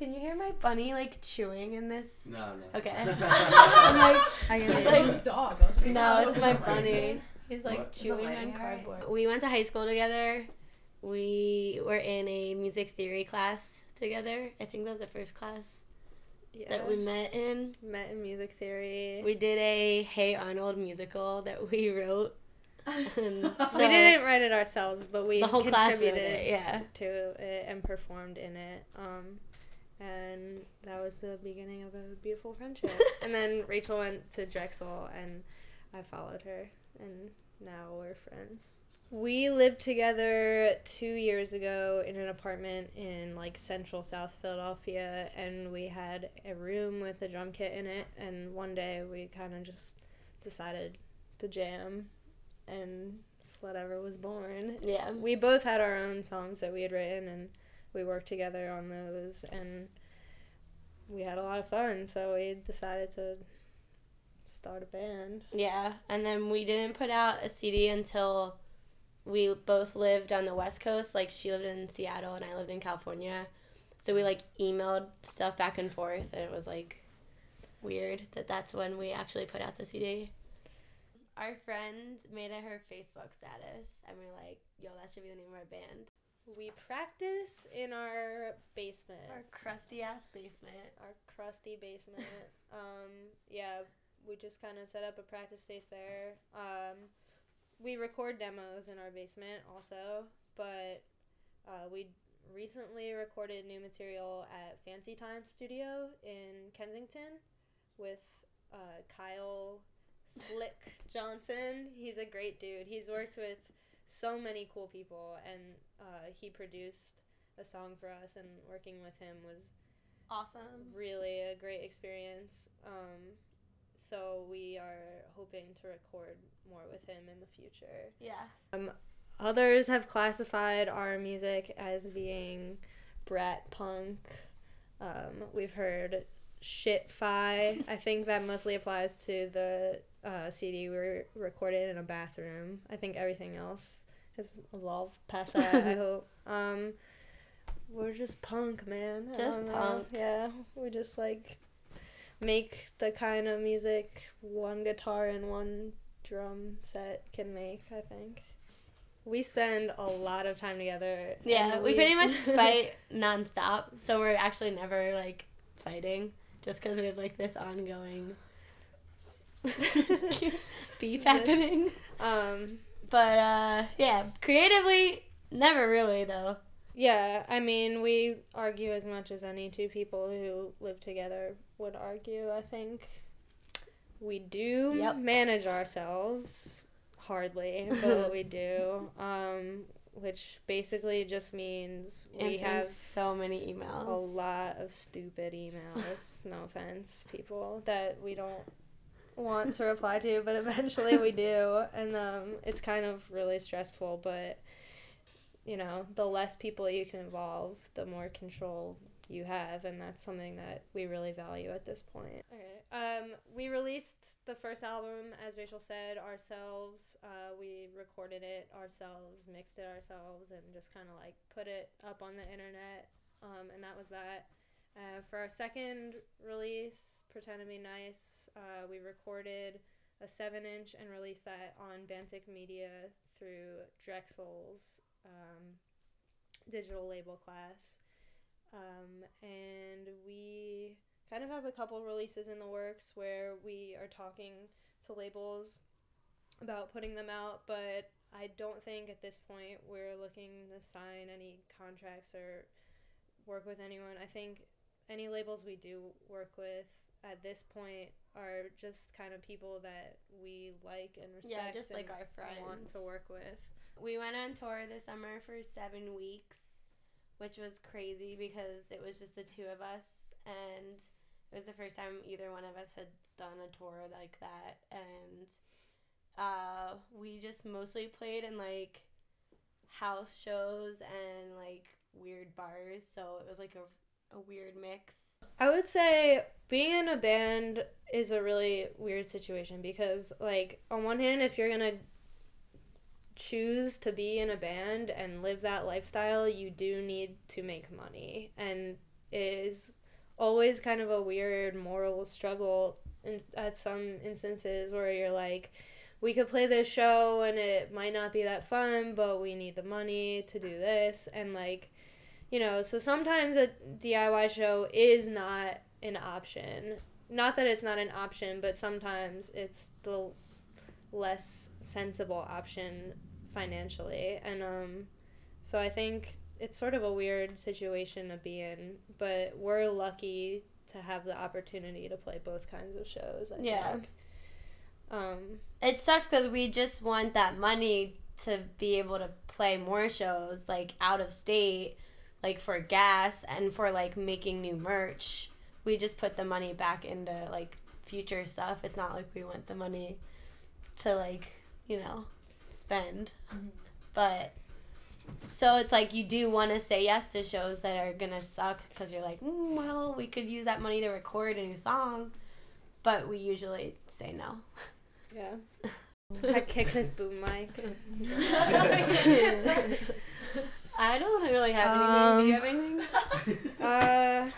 Can you hear my bunny, like, chewing in this? No. Okay. I'm like, it was a dog. No, it's my bunny. He's, like, What? chewing on cardboard. We went to high school together. We were in a music theory class together. I think that was the first class that we met in. Met in music theory. We did a Hey Arnold musical that we wrote. And so we didn't write it ourselves, but we the whole class wrote contributed it, to it and performed in it. And that was the beginning of a beautiful friendship. And then Rachel went to Drexel, and I followed her, and now we're friends. We lived together 2 years ago in an apartment in, like, central South Philadelphia, and we had a room with a drum kit in it, and one day we kind of just decided to jam, and Slutever was born. Yeah. We both had our own songs that we had written, and we worked together on those, and we had a lot of fun, so we decided to start a band. Yeah, and then we didn't put out a CD until we both lived on the West Coast. Like, she lived in Seattle and I lived in California. So we, like, emailed stuff back and forth, and it was, like, weird that that's when we actually put out the CD. Our friend made it her Facebook status, and we were like, yo, that should be the name of our band. We practice in our basement. Our crusty-ass basement. Our crusty basement. Yeah, we just kind of set up a practice space there. We record demos in our basement also, but we recently recorded new material at Fancy Time Studio in Kensington with Kyle Slick Johnson. He's a great dude. He's worked with so many cool people, and he produced a song for us, and working with him was awesome. Really a great experience. So we are hoping to record more with him in the future. Yeah. Others have classified our music as being brat punk. We've heard shit-fi. I think that mostly applies to the CD we recorded in a bathroom. I think everything else has evolved past that, I hope. We're just punk, man. Just punk. Yeah, we just, like, make the kind of music one guitar and one drum set can make, I think. We spend a lot of time together. Yeah, we pretty much fight nonstop, so we're actually never, like, fighting, just because we have, like, this ongoing beef happening. But, yeah, creatively, never really, though. Yeah, I mean, we argue as much as any two people who live together would argue, I think. We do manage ourselves, hardly, but we do, which basically just means we have so many emails. A lot of stupid emails, no offense, people, that we don't want to reply to, but eventually we do, and it's kind of really stressful, but you know, the less people you can involve, the more control you have, and that's something that we really value at this point. Okay. We released the first album, as Rachel said, ourselves. We recorded it ourselves, mixed it ourselves, and just kind of like put it up on the internet, and that was that. For our second release, Pretend to Be Nice, we recorded a 7-inch and released that on Bantic Media through Drexel's digital label class. And we kind of have a couple releases in the works where we are talking to labels about putting them out, but I don't think at this point we're looking to sign any contracts or work with anyone. I think any labels we do work with at this point are just kind of people that we like and respect. Yeah, just like our friends. Want to work with. We went on tour this summer for 7 weeks, which was crazy because it was just the two of us, and it was the first time either one of us had done a tour like that, and we just mostly played in, like, house shows and, like, weird bars, so it was, like, a weird mix. I would say being in a band is a really weird situation because, like, on one hand, if you're gonna choose to be in a band and live that lifestyle, you do need to make money, and is always kind of a weird moral struggle at some instances where you're like, we could play this show and it might not be that fun, but we need the money to do this. And, like, you know, so sometimes a DIY show is not an option. Not that it's not an option, but sometimes it's the less sensible option financially. And so I think it's sort of a weird situation to be in, but we're lucky to have the opportunity to play both kinds of shows, I think. It sucks because we just want that money to be able to play more shows, like, out of state, like, for gas and for, like, making new merch. We just put the money back into, like, future stuff. It's not like we want the money to, like, you know, spend. Mm-hmm. But, so it's like you do want to say yes to shows that are going to suck because you're like, well, we could use that money to record a new song. But we usually say no. Yeah. I kick this boom mic. I don't really have anything. Do you have anything?